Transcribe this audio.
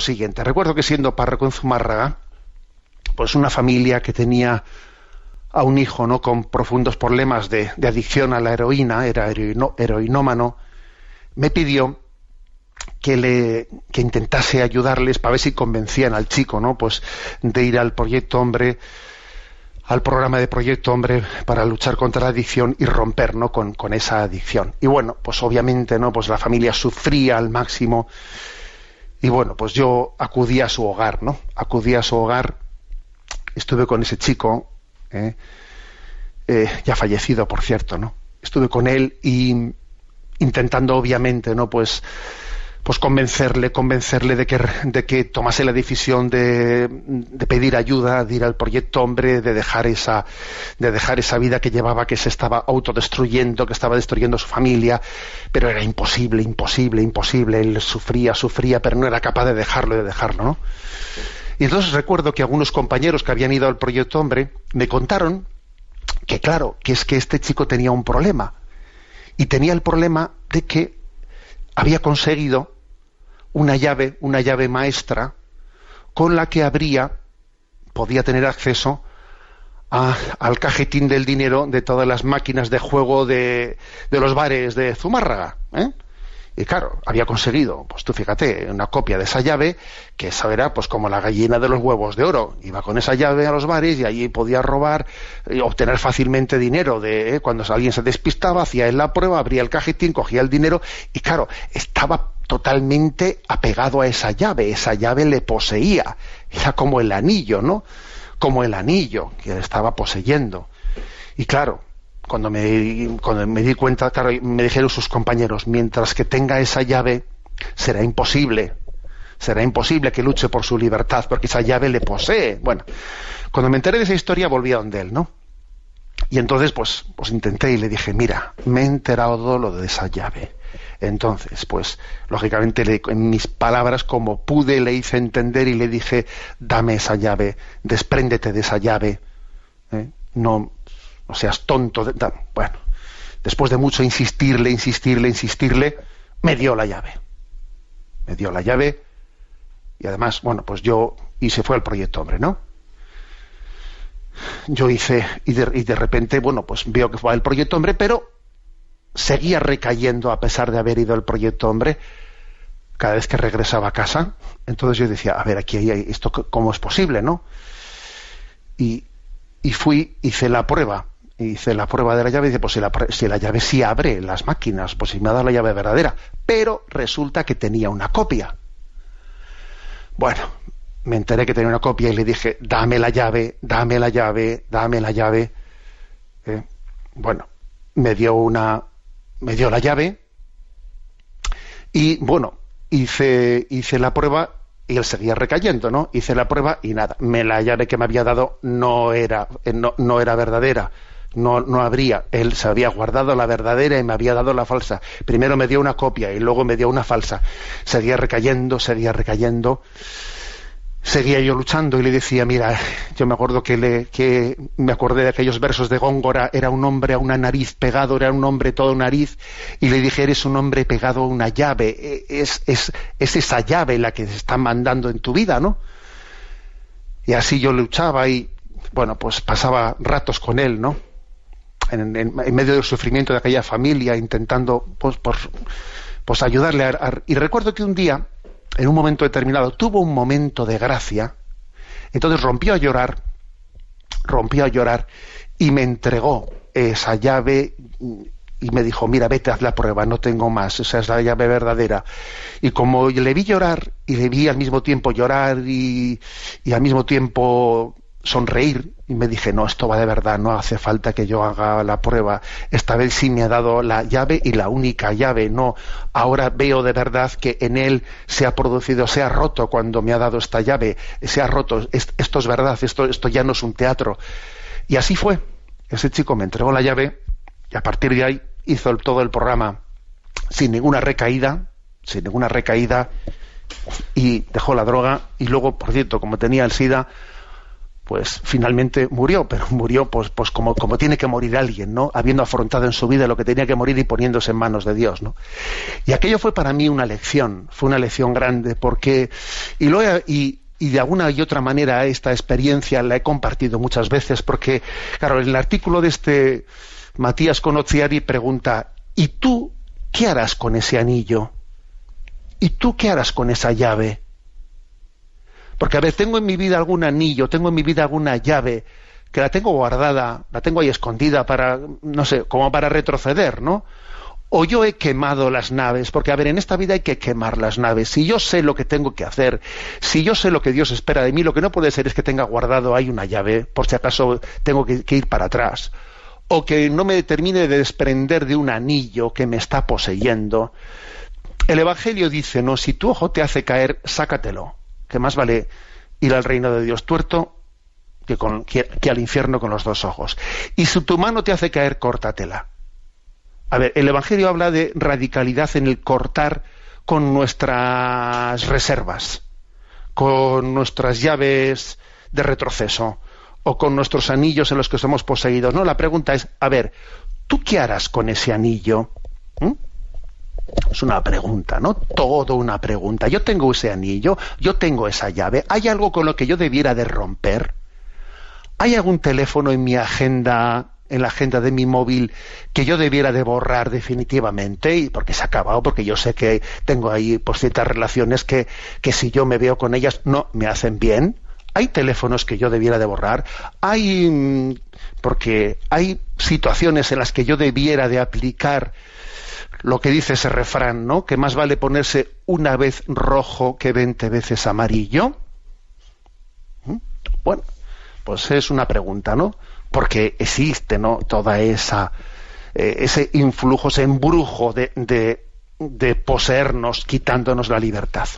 siguiente. Recuerdo que siendo párroco en Zumárraga, pues una familia que tenía a un hijo, ¿no?, con profundos problemas de adicción a la heroína, era heroinómano, me pidió que intentase ayudarles para ver si convencían al chico, ¿no?, pues de ir al Proyecto Hombre, al programa de Proyecto Hombre para luchar contra la adicción y romper, ¿no?, con esa adicción. Y bueno, pues obviamente, ¿no?, pues la familia sufría al máximo. Y bueno, pues yo acudí a su hogar, ¿no? Acudí a su hogar, estuve con ese chico, ya fallecido, por cierto, ¿no? Estuve con él y intentando, obviamente, ¿no?, pues convencerle de que tomase la decisión de pedir ayuda, de ir al Proyecto Hombre, de dejar esa vida que llevaba, que se estaba autodestruyendo, que estaba destruyendo su familia, pero era imposible. Él sufría, pero no era capaz de dejarlo, ¿no? Y entonces recuerdo que algunos compañeros que habían ido al Proyecto Hombre me contaron que, claro, que es que este chico tenía un problema, y tenía el problema de que había conseguido una llave maestra con la que podía tener acceso al cajetín del dinero de todas las máquinas de juego de los bares de Zumárraga, Y claro, había conseguido, pues tú fíjate, una copia de esa llave, que esa era pues como la gallina de los huevos de oro. Iba con esa llave a los bares y allí podía robar y obtener fácilmente dinero. Cuando alguien se despistaba, hacía él la prueba, abría el cajetín, cogía el dinero y claro, estaba totalmente apegado a esa llave le poseía. Era como el anillo, ¿no? Como el anillo que le estaba poseyendo. Y claro, cuando me di cuenta, claro, me dijeron sus compañeros, mientras que tenga esa llave, será imposible que luche por su libertad, porque esa llave le posee. Bueno, cuando me enteré de esa historia, volví a donde él, ¿no? Y entonces, pues intenté y le dije, mira, me he enterado lo de esa llave. Entonces, pues, lógicamente, en mis palabras, como pude, le hice entender y le dije, dame esa llave, despréndete de esa llave, no seas tonto. Bueno, después de mucho insistirle, me dio la llave. Y además, bueno, pues y se fue al Proyecto Hombre, ¿no? Yo hice, y de repente, bueno, pues veo que fue al Proyecto Hombre, pero seguía recayendo a pesar de haber ido al Proyecto Hombre cada vez que regresaba a casa. Entonces yo decía, a ver, aquí hay esto, ¿cómo es posible, no? Y hice la prueba de la llave y dice, pues si la llave sí abre las máquinas, pues si me ha dado la llave verdadera, pero resulta que tenía una copia. Bueno, me enteré que tenía una copia y le dije, dame la llave. Bueno, me dio la llave y bueno, hice la prueba y él seguía recayendo, ¿no? Hice la prueba y nada, la llave que me había dado no era verdadera. No abría, él se había guardado la verdadera y me había dado la falsa. Primero me dio una copia y luego me dio una falsa. Seguía recayendo. Seguía yo luchando y le decía, mira, yo me acuerdo que me acordé de aquellos versos de Góngora, era un hombre a una nariz pegado, era un hombre todo nariz, y le dije, eres un hombre pegado a una llave, es esa llave la que se está mandando en tu vida, ¿no? Y así yo luchaba y, bueno, pues pasaba ratos con él, ¿no? En medio del sufrimiento de aquella familia, intentando pues ayudarle y recuerdo que un día, en un momento determinado, tuvo un momento de gracia, entonces rompió a llorar y me entregó esa llave y me dijo, mira, vete, haz la prueba, no tengo más, esa es la llave verdadera. Y como le vi llorar y le vi al mismo tiempo llorar y al mismo tiempo sonreír, y me dije, no, esto va de verdad, no hace falta que yo haga la prueba, esta vez sí me ha dado la llave y la única llave, no, ahora veo de verdad que en él se ha roto cuando me ha dado esta llave, se ha roto, esto es verdad, esto ya no es un teatro. Y así fue, ese chico me entregó la llave y a partir de ahí hizo todo el programa sin ninguna recaída y dejó la droga y luego, por cierto, como tenía el SIDA, pues finalmente murió, pero murió pues como tiene que morir alguien, ¿no? Habiendo afrontado en su vida lo que tenía que morir y poniéndose en manos de Dios, ¿no? Y aquello fue para mí una lección grande, porque y de alguna y otra manera esta experiencia la he compartido muchas veces, porque, claro, en el artículo de este Matías Conoziari pregunta: ¿y tú qué harás con ese anillo? ¿Y tú qué harás con esa llave? Porque a ver, tengo en mi vida algún anillo, tengo en mi vida alguna llave que la tengo guardada, la tengo ahí escondida para, no sé, como para retroceder, ¿no? O yo he quemado las naves, porque a ver, en esta vida hay que quemar las naves. Si yo sé lo que tengo que hacer, si yo sé lo que Dios espera de mí, lo que no puede ser es que tenga guardado ahí una llave, por si acaso tengo que ir para atrás. O que no me termine de desprender de un anillo que me está poseyendo. El Evangelio dice, no, si tu ojo te hace caer, sácatelo, que más vale ir al reino de Dios tuerto que al infierno con los dos ojos. Y si tu mano te hace caer, córtatela. A ver, el Evangelio habla de radicalidad en el cortar con nuestras reservas, con nuestras llaves de retroceso, o con nuestros anillos en los que somos poseídos. No, la pregunta es, a ver, ¿tú qué harás con ese anillo? Es una pregunta, ¿no? Todo una pregunta. Yo tengo ese anillo, yo tengo esa llave. ¿Hay algo con lo que yo debiera de romper? ¿Hay algún teléfono en mi agenda, en la agenda de mi móvil, que yo debiera de borrar definitivamente? Y porque se ha acabado, porque yo sé que tengo ahí pues ciertas relaciones que si yo me veo con ellas no me hacen bien. ¿Hay teléfonos que yo debiera de borrar? Porque hay situaciones en las que yo debiera de aplicar lo que dice ese refrán, ¿no? Que más vale ponerse una vez rojo que 20 veces amarillo. Bueno, pues es una pregunta, ¿no? Porque existe, ¿no? Toda ese influjo, ese embrujo de poseernos, quitándonos la libertad.